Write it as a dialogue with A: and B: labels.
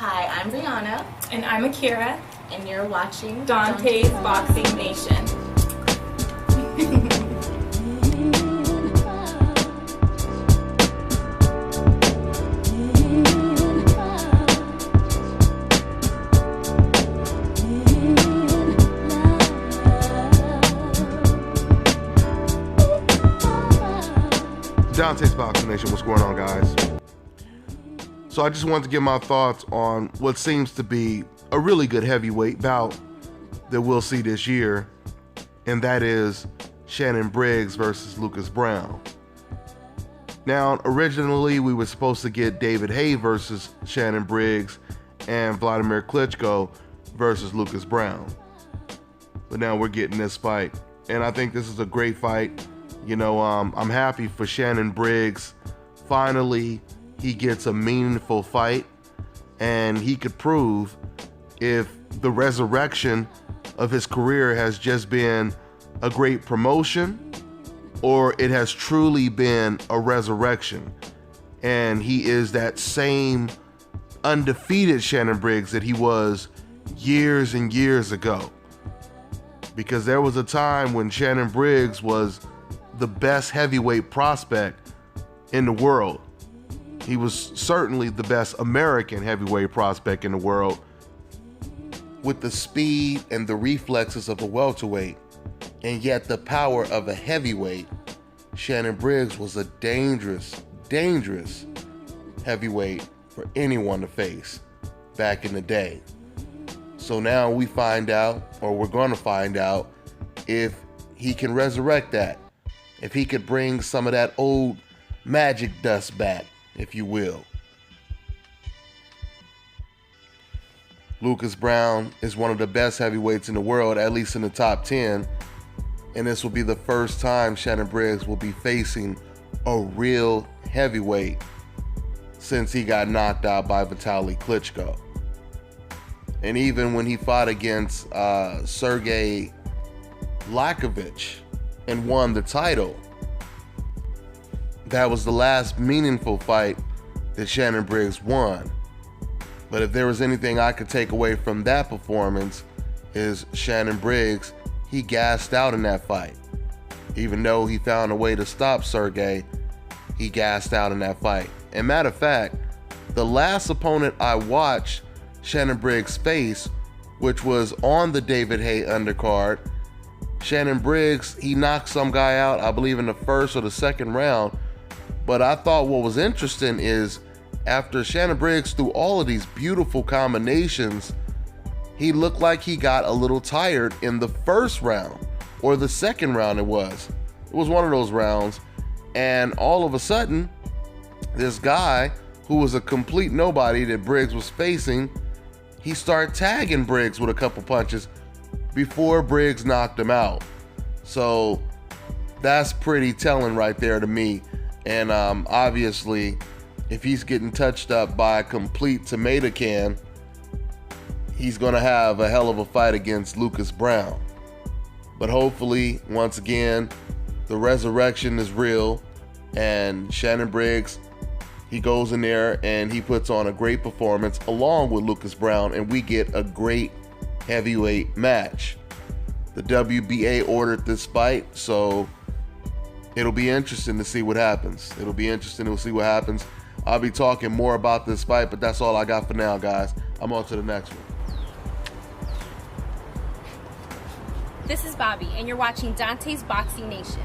A: Hi, I'm Brianna.
B: And I'm Akira.
A: And you're watching
B: Dante's Boxing Nation.
C: Dante's Boxing Nation, what's going on, guys? So I just wanted to give my thoughts on what seems to be a really good heavyweight bout that we'll see this year, and that is Shannon Briggs versus Lucas Browne. Now, originally we were supposed to get David Haye versus Shannon Briggs and Vladimir Klitschko versus Lucas Browne. But now we're getting this fight, and I think this is a great fight. You know, I'm happy for Shannon Briggs. Finally, he gets a meaningful fight, and he could prove if the resurrection of his career has just been a great promotion or it has truly been a resurrection. And he is that same undefeated Shannon Briggs that he was years and years ago. Because there was a time when Shannon Briggs was the best heavyweight prospect in the world. He was certainly the best American heavyweight prospect in the world, with the speed and the reflexes of a welterweight, and yet the power of a heavyweight. Shannon Briggs was a dangerous, dangerous heavyweight for anyone to face back in the day. So now we find out, or we're going to find out, if he can resurrect that. If he could bring some of that old magic dust back, if you will. Lucas Browne is one of the best heavyweights in the world, at least in the top 10. And this will be the first time Shannon Briggs will be facing a real heavyweight since he got knocked out by Vitaly Klitschko. And even when he fought against Sergey Lakovich and won the title, that was the last meaningful fight that Shannon Briggs won. But if there was anything I could take away from that performance, is Shannon Briggs, he gassed out in that fight. Even though he found a way to stop Sergey, he gassed out in that fight. And matter of fact, the last opponent I watched Shannon Briggs face, which was on the David Haye undercard, Shannon Briggs, he knocked some guy out, I believe in the first or the second round. But I thought what was interesting is after Shannon Briggs threw all of these beautiful combinations, he looked like he got a little tired in the first round, or the second round it was. It was one of those rounds. And all of a sudden, this guy who was a complete nobody that Briggs was facing, he started tagging Briggs with a couple punches before Briggs knocked him out. So that's pretty telling right there to me. And obviously, if he's getting touched up by a complete tomato can, he's going to have a hell of a fight against Lucas Browne. But hopefully, once again, the resurrection is real, and Shannon Briggs, he goes in there and he puts on a great performance along with Lucas Browne, and we get a great heavyweight match. The WBA ordered this fight, so it'll be interesting to see what happens. It'll be interesting to see what happens. I'll be talking more about this fight, but that's all I got for now, guys. I'm on to the next one.
D: This is Bobby, and you're watching Dante's Boxing Nation.